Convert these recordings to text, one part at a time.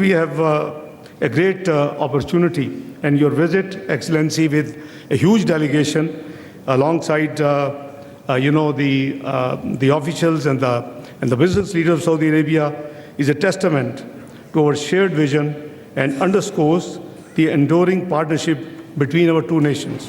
We have a great opportunity and your visit, Excellency, with a huge delegation alongside the officials and the business leaders of Saudi Arabia is a testament to our shared vision and underscores the enduring partnership between our two nations.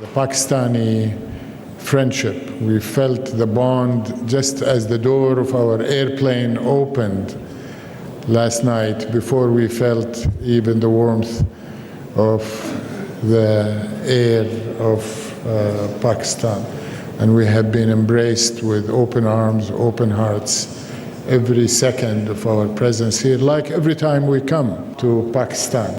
The Pakistani friendship, we felt the bond just as the door of our airplane opened last night, before we felt even the warmth of the air of Pakistan, and we have been embraced with open arms, open hearts every second of our presence here, like every time we come to Pakistan.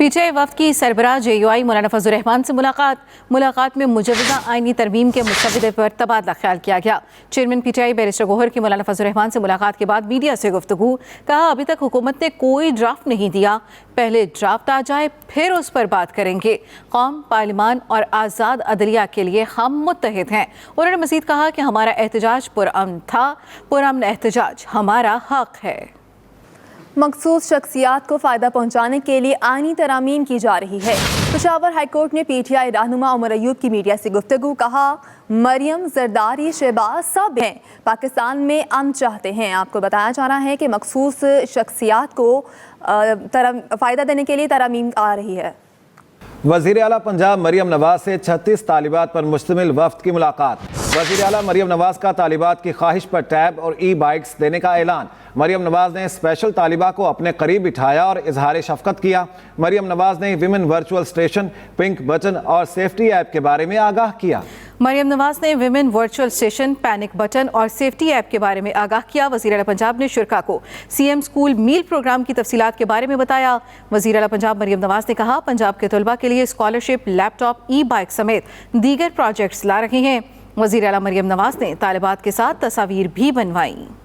PTI وفد کی سربراہ JUI مولانا فضل الرحمان سے ملاقات میں مجوزہ آئینی ترمیم کے مسودے پر تبادلہ خیال کیا گیا۔ چیئرمین PTI بیرسٹر گوہر کی مولانا فضل الرحمان سے ملاقات کے بعد میڈیا سے گفتگو، کہا ابھی تک حکومت نے کوئی ڈرافٹ نہیں دیا، پہلے ڈرافٹ آ جائے پھر اس پر بات کریں گے۔ قوم، پارلیمان اور آزاد عدلیہ کے لیے ہم متحد ہیں۔ انہوں نے مزید کہا کہ ہمارا احتجاج پرامن تھا، پرامن احتجاج ہمارا حق ہے۔ مخصوص شخصیات کو فائدہ پہنچانے کے لیے آئینی ترامیم کی جا رہی ہے۔ پشاور ہائی کورٹ نے PTI رہنما عمر ایوب کی میڈیا سے گفتگو، کہا مریم زرداری، شہباز سب ہیں، پاکستان میں امن چاہتے ہیں۔ آپ کو بتایا جا رہا ہے کہ مخصوص شخصیات کو فائدہ دینے کے لیے ترامیم آ رہی ہے۔ وزیر اعلیٰ پنجاب مریم نواز سے 36 طالبات پر مشتمل وفد کی ملاقات۔ وزیر اعلیٰ مریم نواز کا طالبات کی خواہش پر ٹیب اور ای بائکس دینے کا اعلان۔ مریم نواز نے اسپیشل طالبہ کو اپنے قریب بٹھایا اور اظہار شفقت کیا۔ مریم نواز نے women virtual station, pink button اور سیفٹی ایپ کے بارے میں آگاہ کیا۔ مریم نواز نے women virtual station, panic button اور سیفٹی ایپ کے بارے میں آگاہ کیا۔ وزیر اعلیٰ پنجاب نے شرکا کو CM اسکول میل پروگرام کی تفصیلات کے بارے میں بتایا۔ وزیر اعلیٰ پنجاب مریم نواز نے کہا پنجاب کے طلبہ کے لیے اسکالرشپ، لیپ ٹاپ، ای بائک سمیت دیگر پروجیکٹس لا رہے ہیں۔ وزیر اعلیٰ مریم نواز نے طالبات کے ساتھ تصاویر بھی بنوائیں۔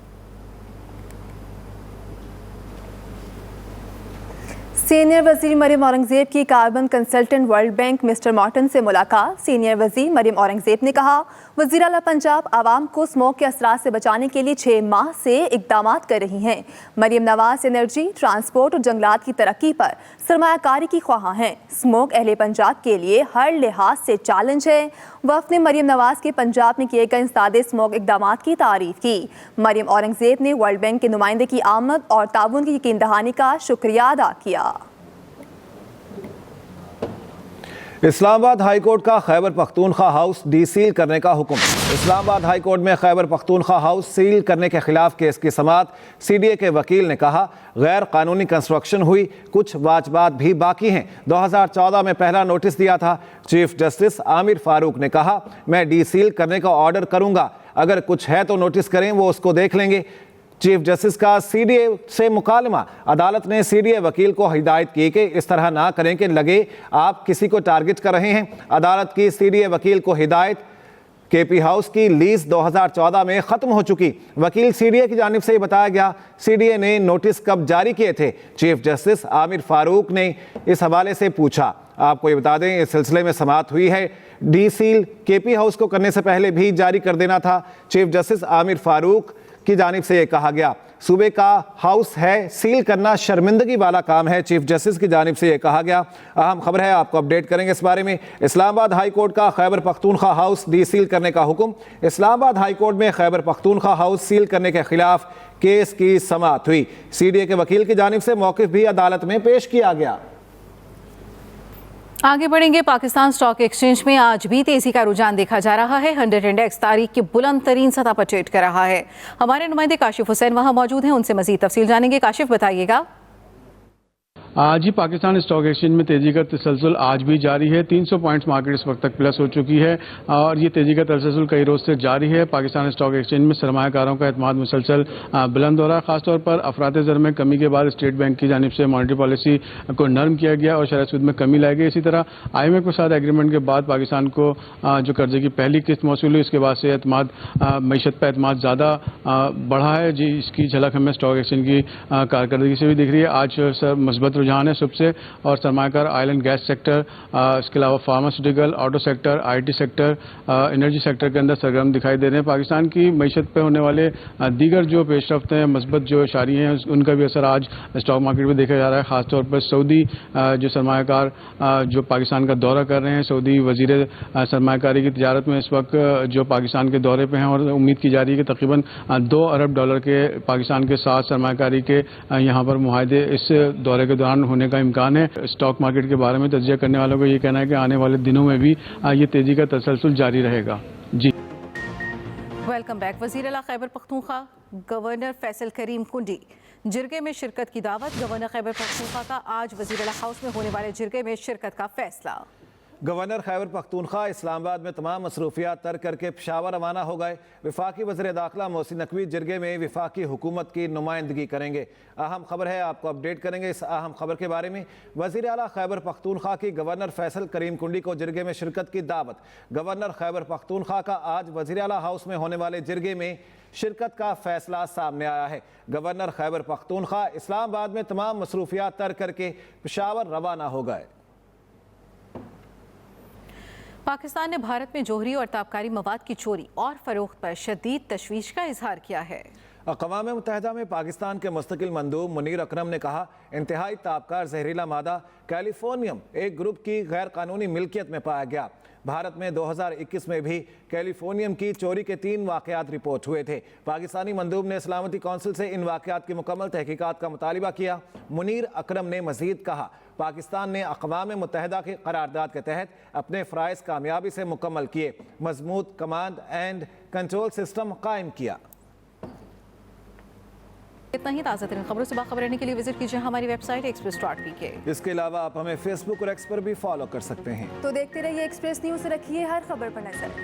سینئر وزیر مریم اورنگزیب کی carbon consultant World Bank mister Martin سے ملاقات۔ سینئر وزیر مریم اورنگزیب نے کہا وزیر اعلیٰ پنجاب عوام کو اسموگ کے اثرات سے بچانے کے لیے 6 ماہ سے اقدامات کر رہی ہیں۔ مریم نواز انرجی، ٹرانسپورٹ اور جنگلات کی ترقی پر سرمایہ کاری کی خواہاں ہیں۔ اسموگ اہل پنجاب کے لیے ہر لحاظ سے چیلنج ہے۔ وفد نے مریم نواز کے پنجاب میں کیے گئے انسداد اسموگ اقدامات کی تعریف کی۔ مریم اورنگزیب نے ورلڈ بینک کے نمائندے کی آمد اور تعاون کی یقین دہانی کا شکریہ ادا کیا۔ اسلام آباد ہائی کورٹ کا Khyber Pakhtunkhwa house D cell کرنے کا حکم۔ اسلام آباد ہائی کورٹ میں خیبر پختونخوا ہاؤس سیل کرنے کے خلاف کیس کی سماعت۔ CDA کے وکیل نے کہا غیر قانونی کنسٹرکشن ہوئی، کچھ واجبات بھی باقی ہیں۔ 2014 میں پہلا نوٹس دیا تھا۔ چیف جسٹس عامر فاروق نے کہا میں ڈی سیل کرنے کا آرڈر کروں گا، اگر کچھ ہے تو نوٹس کریں، وہ اس کو دیکھ لیں گے۔ چیف جسٹس کا CDA سے مکالمہ۔ عدالت نے CDA وکیل کو ہدایت کی کہ اس طرح نہ کریں کہ لگے آپ کسی کو ٹارگٹ کر رہے ہیں۔ عدالت کی CDA وکیل کو ہدایت، KP ہاؤس کی لیز 2014 میں ختم ہو چکی۔ وکیل CDA کی جانب سے یہ بتایا گیا CDA نے نوٹس کب جاری کیے تھے۔ چیف جسٹس عامر فاروق نے اس حوالے سے پوچھا۔ آپ کو یہ بتا دیں اس سلسلے میں سماعت ہوئی ہے۔ ڈی سیل KP ہاؤس کو کرنے سے پہلے بھی جاری کر دینا تھا۔ چیف جسٹس عامر فاروق کی جانب سے یہ کہا گیا صوبے کا ہاؤس ہے، سیل کرنا شرمندگی والا کام ہے۔ چیف جسٹس کی جانب سے یہ کہا گیا۔ اہم خبر ہے، آپ کو اپڈیٹ کریں گے اس بارے میں۔ اسلام آباد ہائی کورٹ کا Khyber Pakhtunkhwa house D cell کرنے کا حکم۔ اسلام آباد ہائی کورٹ میں خیبر پختونخوا ہاؤس سیل کرنے کے خلاف کیس کی سماعت ہوئی۔ CDA کے وکیل کی جانب سے موقف بھی عدالت میں پیش کیا گیا۔ آگے بڑھیں گے۔ پاکستان اسٹاک ایکسچینج میں آج بھی تیزی کا رجحان دیکھا جا رہا ہے۔ 100 انڈیکس تاریخ کی بلند ترین سطح پر ٹریڈ کر رہا ہے۔ ہمارے نمائندے کاشف حسین وہاں موجود ہیں، ان سے مزید تفصیل جانیں گے۔ کاشف بتائیے گا۔ جی، پاکستان اسٹاک ایکسچینج میں تیزی کا تسلسل آج بھی جاری ہے۔ 300 پوائنٹس مارکیٹ اس وقت تک پلس ہو چکی ہے اور یہ تیزی کا تسلسل کئی روز سے جاری ہے۔ پاکستان اسٹاک ایکسچینج میں سرمایہ کاروں کا اعتماد مسلسل بلند ہو رہا ہے، خاص طور پر افراط زر میں کمی کے بعد اسٹیٹ بینک کی جانب سے مانیٹری پالیسی کو نرم کیا گیا اور شرح سود میں کمی لائی گئی۔ اسی طرح IMF کے ساتھ ایگریمنٹ کے بعد پاکستان کو جو قرضے کی پہلی قسط موصول ہوئی، اس کے بعد سے اعتماد، معیشت پہ اعتماد زیادہ بڑھا ہے۔ جی، اس کی جھلک ہمیں اسٹاک ایکسچینج کی کارکردگی سے بھی دکھ رہی ہے۔ آج مثبت رجحان ہے صبح سے، اور سرمایہ کار آئل اینڈ گیس سیکٹر، اس کے علاوہ pharmaceutical, auto sector, IT sector, energy sector کے اندر سرگرم دکھائی دے رہے ہیں۔ پاکستان کی معیشت پہ ہونے والے دیگر جو پیش رفت ہیں، مثبت جو اشاریے ہیں، ان کا بھی اثر آج اسٹاک مارکیٹ پہ دیکھا جا رہا ہے۔ خاص طور پر سعودی جو سرمایہ کار جو پاکستان کا دورہ کر رہے ہیں، سعودی وزیر سرمایہ کاری کی تجارت میں اس وقت جو پاکستان کے دورے پہ ہیں، اور امید کی جا رہی ہے کہ تقریباً $2 ارب کے پاکستان کے ساتھ سرمایہ کاری کے یہاں پر معاہدے اس دورے کے دوران ہونے کا امکان ہے۔ اسٹاک مارکیٹ کے بارے میں تجزیہ کرنے والوں کا یہ کہنا ہے کہ آنے والے دنوں میں بھی یہ تیزی کا تسلسل جاری رہے گا۔ جی، ویلکم بیک۔ وزیر اعلیٰ خیبر پختونخوا گورنر فیصل کریم کنڈی جرگے میں شرکت کی دعوت۔ گورنر خیبر پختونخوا کا آج وزیر اعلیٰ ہاؤس میں ہونے والے جرگے میں شرکت کا فیصلہ۔ گورنر خیبر پختونخوا اسلام آباد میں تمام مصروفیات ترک کر کے پشاور روانہ ہو گئے۔ وفاقی وزیر داخلہ محسن نقوی جرگے میں وفاقی حکومت کی نمائندگی کریں گے۔ اہم خبر ہے، آپ کو اپڈیٹ کریں گے اس اہم خبر کے بارے میں۔ وزیر اعلیٰ خیبر پختونخوا کی گورنر فیصل کریم کنڈی کو جرگے میں شرکت کی دعوت۔ گورنر خیبر پختونخوا کا آج وزیر اعلیٰ ہاؤس میں ہونے والے جرگے میں شرکت کا فیصلہ سامنے آیا ہے۔ گورنر خیبر پختونخوا اسلام آباد میں تمام مصروفیات ترک کر کے پشاور روانہ ہو گئے۔ پاکستان نے بھارت میں جوہری اور تابکاری مواد کی چوری اور فروخت پر شدید تشویش کا اظہار کیا ہے۔ اقوام متحدہ میں پاکستان کے مستقل مندوب منیر اکرم نے کہا، انتہائی تابکار زہریلا مادہ کیلیفورنیم ایک گروپ کی غیر قانونی ملکیت میں پایا گیا۔ بھارت میں 2021 میں بھی کیلیفورنیم کی چوری کے 3 واقعات رپورٹ ہوئے تھے۔ پاکستانی مندوب نے سلامتی کونسل سے ان واقعات کی مکمل تحقیقات کا مطالبہ کیا۔ منیر اکرم نے مزید کہا، پاکستان نے اقوام متحدہ کی قرارداد کے تحت اپنے فرائض کامیابی سے مکمل کیے، مضبوط کمانڈ اینڈ کنٹرول سسٹم قائم کیا۔ اتنا ہی، تازہ ترین خبروں سے باخبر رہنے کے لیے وزٹ کیجیے ہماری ویب سائٹ express.pk۔ اس کے علاوہ آپ ہمیں فیس بک اور ایکس پر بھی فالو کر سکتے ہیں۔ تو دیکھتے رہیے ایکسپریس نیوز، رکھیے ہر خبر پر نظر۔